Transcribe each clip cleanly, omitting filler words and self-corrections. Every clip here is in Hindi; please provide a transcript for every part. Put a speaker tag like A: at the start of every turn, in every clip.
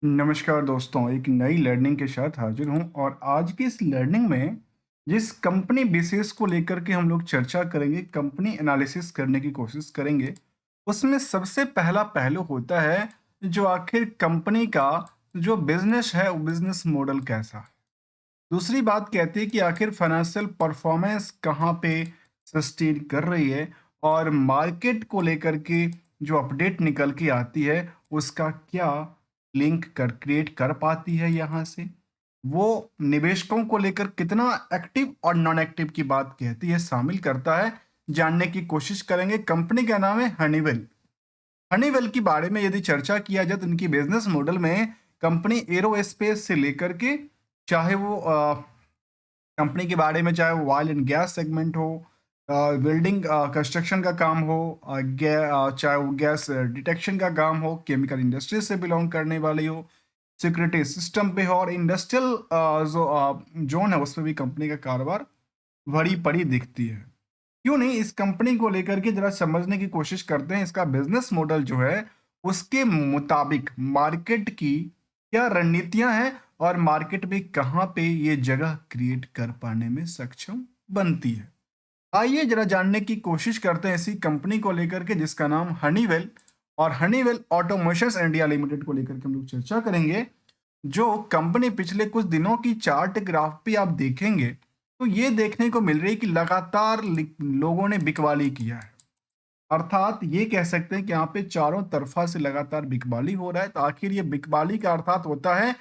A: नमस्कार दोस्तों, एक नई लर्निंग के साथ हाजिर हूँ और आज की इस लर्निंग में जिस कंपनी विशेष को लेकर के हम लोग चर्चा करेंगे, कंपनी एनालिसिस करने की कोशिश करेंगे, उसमें सबसे पहला पहलू होता है जो आखिर कंपनी का जो बिजनेस है वो बिजनेस मॉडल कैसा है। दूसरी बात कहती है कि आखिर फाइनेंशियल परफॉर्मेंस कहाँ पे सस्टेन कर रही है और मार्केट को लेकर के जो अपडेट निकल के आती है उसका क्या लिंक कर क्रिएट कर पाती है यहाँ से। वो निवेशकों को लेकर कितना एक्टिव और नॉन एक्टिव की बात कहती है, शामिल करता है। जानने की कोशिश करेंगे। कंपनी का नाम है हनीवेल। हनीवेल के बारे में यदि चर्चा किया जाए तो इनकी बिजनेस मॉडल में कंपनी एरोस्पेस से लेकर के चाहे वो कंपनी के बारे में चाहे वो ऑयल एंड गैस सेगमेंट हो, बिल्डिंग कंस्ट्रक्शन का काम हो, चाहे वो गैस डिटेक्शन का काम हो, केमिकल इंडस्ट्री से बिलोंग करने वाली हो, सिक्योरिटी सिस्टम पे हो और इंडस्ट्रियल जो जोन है उस पर भी कंपनी का कारोबार भरी पड़ी दिखती है। क्यों नहीं, इस कंपनी को लेकर के जरा समझने की कोशिश करते हैं। इसका बिजनेस मॉडल जो है उसके मुताबिक मार्केट की क्या रणनीतियां हैं और मार्केट में कहां पे ये जगह क्रिएट कर पाने में सक्षम बनती है। आइए जरा जानने की कोशिश करते हैं इसी कंपनी को लेकर के जिसका नाम हनीवेल और हनीवेल ऑटोमेशंस इंडिया लिमिटेड को लेकर के हम लोग चर्चा करेंगे। जो कंपनी पिछले कुछ दिनों की चार्ट ग्राफ पे आप देखेंगे तो ये देखने को मिल रही है कि लगातार लोगों ने बिकवाली किया है। अर्थात ये कह सकते हैं कि यहाँ पे चारों तरफा से लगातार बिकवाली हो रहा है। तो आखिर ये बिकवाली का अर्थात होता है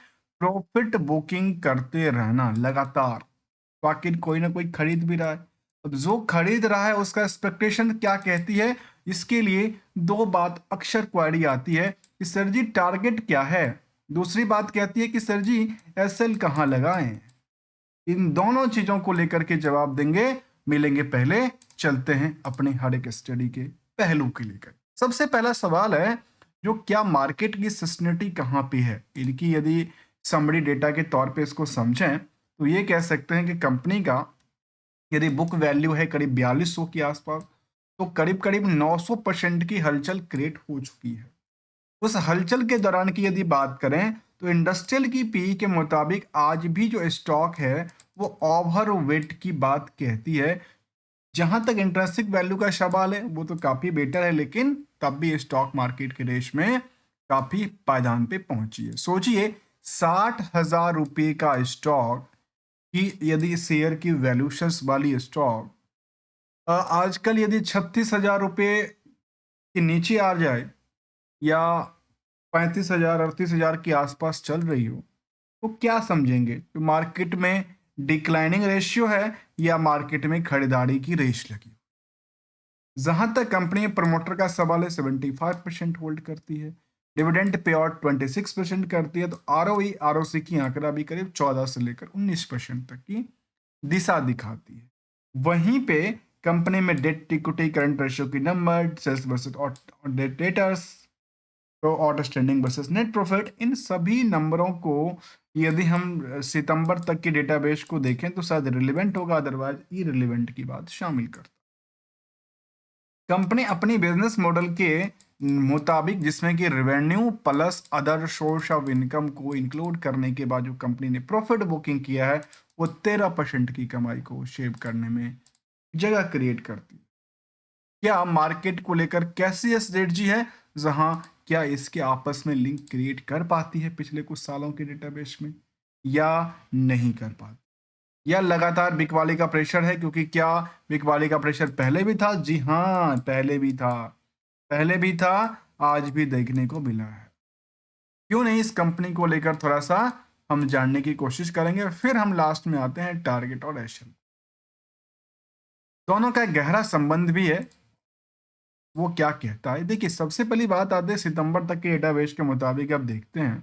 A: प्रॉफिट बुकिंग करते रहना लगातार। तो आखिर कोई ना कोई खरीद भी रहा है। अब जो खरीद रहा है उसका एक्सपेक्टेशन क्या कहती है, इसके लिए दो बात अक्सर क्वेरी आती है कि सर जी टारगेट क्या है। दूसरी बात कहती है कि सर जी एसएल कहाँ लगाएं। इन दोनों चीजों को लेकर के जवाब देंगे, मिलेंगे। पहले चलते हैं अपने हर एक स्टडी के पहलू के लेकर। सबसे पहला सवाल है जो क्या मार्केट की सस्टेनिटी कहाँ पे है। इनकी यदि समरी डेटा के तौर पे इसको समझें तो ये कह सकते हैं कि कंपनी का यदि बुक वैल्यू है करीब 4200 के आसपास, तो करीब करीब 900% की हलचल क्रिएट हो चुकी है। उस हलचल के दौरान की यदि बात करें तो इंडस्ट्रियल की पीई के मुताबिक आज भी जो स्टॉक है वो ओवर वेट की बात कहती है। जहां तक इंट्रिंसिक वैल्यू का सवाल है वो तो काफी बेटर है, लेकिन तब भी स्टॉक मार्केट के रेस में काफी पायदान पे पहुंची है। सोचिए 60,000 रुपये का स्टॉक की यदि शेयर की वैल्यूशंस वाली स्टॉक आजकल यदि 36,000 रुपये के नीचे आ जाए या 35,000 38,000 के आसपास चल रही हो तो क्या समझेंगे कि मार्केट में डिक्लाइनिंग रेशियो है या मार्केट में खरीदारी की रेस लगी। जहां तक कंपनी प्रमोटर का सवाल है 75% होल्ड करती है, डिविडेंड पे आउट 26% करती है, तो आरओई आरओसी की आंकड़ा भी करीब 14 से लेकर 19% तक की दिशा दिखाती है। वहीं पे कंपनी में डेट इक्विटी करंट रेशियो की नंबर, सेल्स वर्सेस डेटर्स, तो आउटस्टैंडिंग वर्सेस नेट प्रॉफिट, इन सभी नंबरों को यदि हम सितंबर तक के डेटाबेस को देखें तो शायद रिलेवेंट होगा, अदरवाइज इरिलेवेंट की बात शामिल करता। कंपनी अपनी बिजनेस मॉडल के मुताबिक जिसमें कि revenue plus other source of income को इंक्लूड करने के बाद जो कंपनी ने प्रॉफिट बुकिंग किया है वो 13% की कमाई को शेव करने में जगह क्रिएट करती है। क्या मार्केट को लेकर कैसी स्ट्रेटजी है, जहां क्या इसके आपस में लिंक क्रिएट कर पाती है पिछले कुछ सालों के डेटाबेस में या नहीं कर पाती, या लगातार बिकवाली का प्रेशर है। क्योंकि क्या बिकवाली का प्रेशर पहले भी था? जी हाँ, पहले भी था, पहले भी था, आज भी देखने को मिला है। क्यों नहीं, इस कंपनी को लेकर थोड़ा सा हम जानने की कोशिश करेंगे, फिर हम लास्ट में आते हैं टारगेट और एशन। दोनों का एक गहरा संबंध भी है। वो क्या कहता है, देखिए सबसे पहली बात आते हैं सितंबर तक के डेटाबेस के मुताबिक आप देखते हैं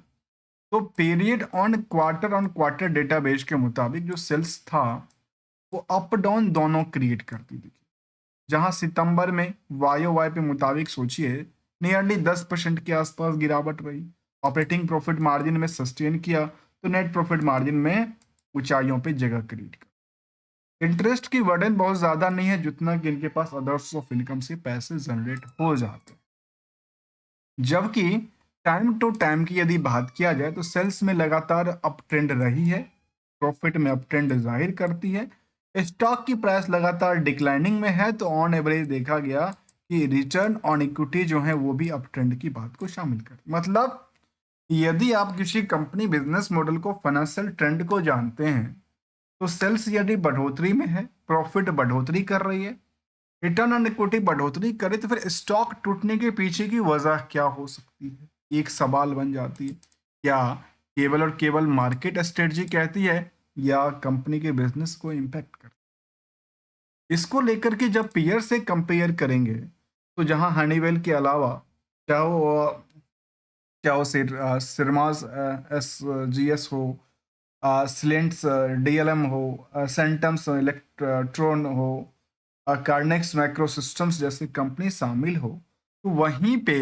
A: तो पीरियड ऑन क्वार्टर डेटाबेस के मुताबिक जो सेल्स था वो अप डाउन दोनों क्रिएट करती थी। जहां सितंबर में वाई ओ वाई पे मुताबिक सोचिए नियरली 10% के आसपास गिरावट रही। ऑपरेटिंग प्रॉफिट मार्जिन में सस्टेन किया तो नेट प्रॉफिट मार्जिन में ऊंचाइयों पे जगह क्रिएट कर। इंटरेस्ट की वर्डन बहुत ज्यादा नहीं है जितना कि इनके पास अदर्स ऑफ इनकम से पैसे जनरेट हो जाते हैं। जबकि टाइम टू टाइम की यदि बात किया जाए तो सेल्स में लगातार अप ट्रेंड रही है, प्रॉफिट में अप ट्रेंड जाहिर करती है। स्टॉक की प्राइस लगातार डिक्लाइनिंग में है तो ऑन एवरेज देखा गया कि रिटर्न ऑन इक्विटी जो है वो भी अप ट्रेंड की बात को शामिल कर, मतलब यदि आप किसी कंपनी बिजनेस मॉडल को फाइनेंशियल ट्रेंड को जानते हैं तो सेल्स यदि बढ़ोतरी में है, प्रॉफिट बढ़ोतरी कर रही है, रिटर्न ऑन इक्विटी बढ़ोतरी करे तो फिर स्टॉक टूटने के पीछे की वजह क्या हो सकती है, एक सवाल बन जाती है। क्या केवल और केवल मार्केट स्ट्रेटजी कहती है या कंपनी के बिजनेस को इम्पैक्ट करती है? इसको लेकर के जब पीयर से कंपेयर करेंगे तो जहां हनीवेल के अलावा चाहे वो सिरमास एस जी एस हो, सिलेंट्स डीएलएम हो, सेंटम्स इलेक्ट्रॉन हो, कार्नेक्स माइक्रो सिस्टम्स जैसी कंपनी शामिल हो, तो वहीं पे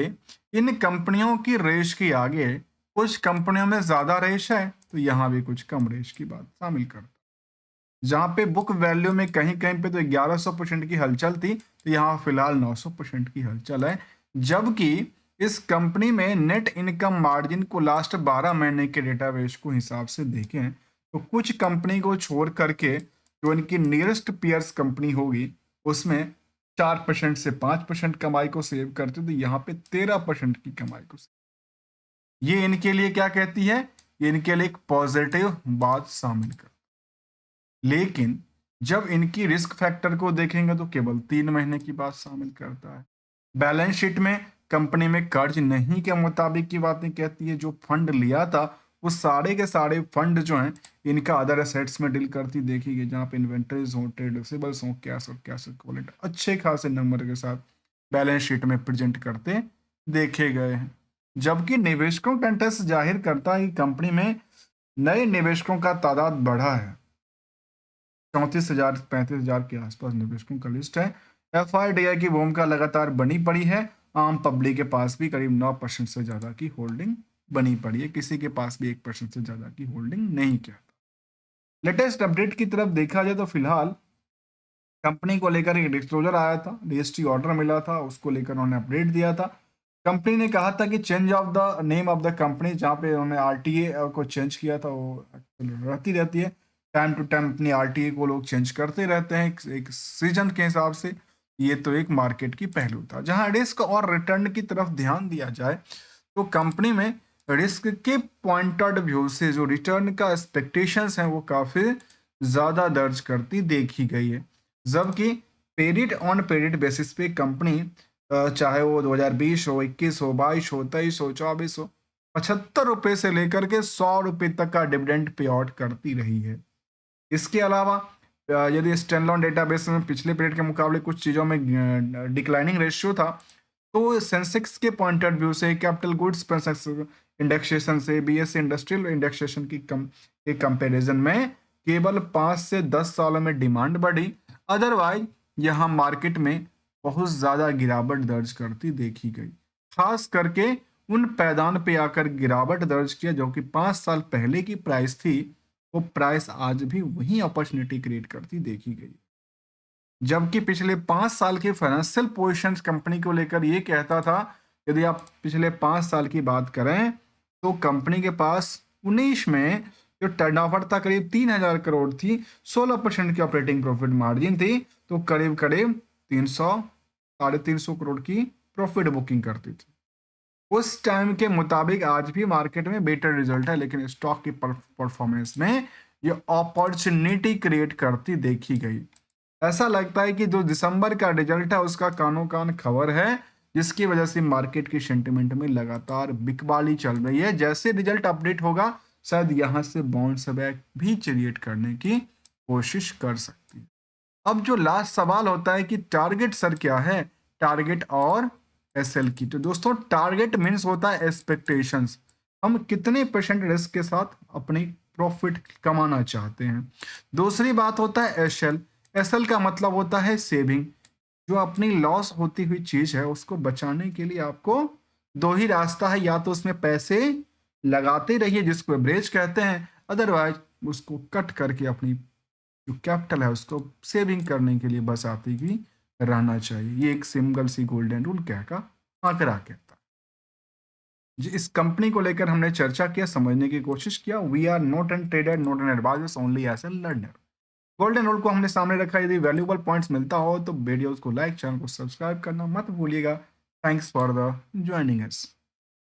A: इन कंपनियों की रेश के आगे कुछ कंपनियों में ज़्यादा रेश है तो यहाँ भी कुछ कम रेश की बात शामिल करता है। जहाँ पे बुक वैल्यू में कहीं कहीं पे तो 1100% की हलचल थी तो यहाँ फिलहाल 900% की हलचल है। जबकि इस कंपनी में नेट इनकम मार्जिन को लास्ट 12 महीने के डेटाबेस को हिसाब से देखें तो कुछ कंपनी को छोड़ करके जो इनकी नियरेस्ट पीयर्स कंपनी होगी उसमें 4% से 5% कमाई को सेव करते तो यहाँ पे 13% की कमाई को ये इनके लिए क्या कहती है, ये इनके लिए एक पॉजिटिव बात शामिल कर। लेकिन जब इनकी रिस्क फैक्टर को देखेंगे तो केवल 3 महीने की बात शामिल करता है। बैलेंस शीट में कंपनी में कर्ज नहीं के मुताबिक की बातें कहती है। जो फंड लिया था वो सारे के सारे फंड जो हैं इनका अदर एसेट्स में डील करती देखी गई, जहाँ पे इन्वेंटरीज हो, ट्रेड रिसीवेबल्स हो, कैश और कैश इक्विवेलेंट अच्छे खासे नंबर के साथ बैलेंस शीट में प्रेजेंट करते देखे गए हैं। जबकि निवेशकों का इंटरेस्ट जाहिर करता है कि कंपनी में नए निवेशकों का तादाद बढ़ा है। 34,000 35,000 के आसपास निवेशकों का लिस्ट है। एफआईडीआई की भूमिका लगातार बनी पड़ी है। आम पब्लिक के पास भी करीब 9% से ज़्यादा की होल्डिंग बनी पड़ी है, किसी के पास भी 1% से ज़्यादा की होल्डिंग नहीं किया था। लेटेस्ट अपडेट की तरफ देखा जाए तो फिलहाल कंपनी को लेकर एक डिस्क्लोजर आया था, रजिस्ट्री ऑर्डर मिला था, उसको लेकर उन्होंने अपडेट दिया था। कंपनी ने कहा था कि change of the name of the company, जहाँ पे उन्होंने आरटीए को चेंज किया था, वो रहती रहती है। टाइम टू टाइम अपनी आरटीए को लोग चेंज करते रहते हैं एक सीजन के हिसाब से। ये तो एक मार्केट की पहलू था। जहाँ रिस्क और रिटर्न की तरफ ध्यान दिया जाए तो कंपनी में रिस्क के पॉइंट ऑफ व्यू से जो रिटर्न का एक्सपेक्टेशंस हैं वो काफ़ी ज़्यादा दर्ज करती देखी गई है। जबकि पेरिड ऑन पेरिड बेसिस पे कंपनी चाहे वो 2020 हो, 21 हो, 22 हो, 23 हो, 24 हो, 75 रुपये से लेकर के 100 रुपये तक का डिविडेंड पे आउट करती रही है। इसके अलावा यदि स्टैंडअलोन डेटाबेस में पिछले पीरियड के मुकाबले कुछ चीज़ों में डिक्लाइनिंग रेशियो था तो सेंसेक्स के पॉइंट ऑफ व्यू से, कैपिटल गुड्स इंडेक्सेशन से, बीएससी इंडस्ट्रियल इंडेक्सेशन के कंपैरिजन में केवल 5 से 10 सालों में डिमांड बढ़ी। अदरवाइज यहाँ मार्केट में बहुत ज़्यादा गिरावट दर्ज करती देखी गई। खास करके उन पैदान पे आकर गिरावट दर्ज किया जो कि 5 साल पहले की प्राइस थी, वो प्राइस आज भी वही अपॉर्चुनिटी क्रिएट करती देखी गई। जबकि पिछले 5 साल के फाइनेंशियल पोजीशन कंपनी को लेकर ये कहता था, यदि आप पिछले 5 साल की बात करें तो कंपनी के पास 19 में जो टर्नओवर था करीब 3,000 करोड़ थी, 16% की ऑपरेटिंग प्रॉफिट मार्जिन थी, तो करीब करीब 300 350 करोड़ की प्रॉफिट बुकिंग करती थी। उस टाइम के मुताबिक आज भी मार्केट में बेटर रिजल्ट है, लेकिन स्टॉक की परफॉर्मेंस में ये अपॉर्चुनिटी क्रिएट करती देखी गई। ऐसा लगता है कि जो दिसंबर का रिजल्ट है उसका कानो कान खबर है, जिसकी वजह से मार्केट की सेंटिमेंट में लगातार बिकवाली चल रही है। जैसे रिजल्ट अपडेट होगा शायद यहाँ से बाउंस बैक भी क्रिएट करने की कोशिश कर सकती है। अब जो लास्ट सवाल होता है कि टारगेट सर क्या है, टारगेट और एसएल की। तो दोस्तों टारगेट मीन्स होता है एक्सपेक्टेशंस, हम कितने परसेंट रिस्क के साथ अपनी प्रॉफिट कमाना चाहते हैं। दूसरी बात होता है एसएल, एसएल का मतलब होता है सेविंग, जो अपनी लॉस होती हुई चीज है उसको बचाने के लिए आपको दो ही रास्ता है, या तो उसमें पैसे लगाते रहिए जिसको एवरेज कहते हैं, अदरवाइज उसको कट करके अपनी जो कैपिटल है उसको सेविंग करने के लिए बस आती ही रहना चाहिए। ये एक सिंगल सी गोल्डन रूल क्या का आंकड़ा कहता है। इस कंपनी को लेकर हमने चर्चा किया, समझने की कोशिश किया। We are not an trader, not an advisers, only as a learner. Golden rule को हमने सामने रखा। यदि वैल्यूएबल पॉइंट्स मिलता हो तो वीडियोस को लाइक, चैनल को सब्सक्राइब करना मत भूलिएगा। Thanks for the joining us.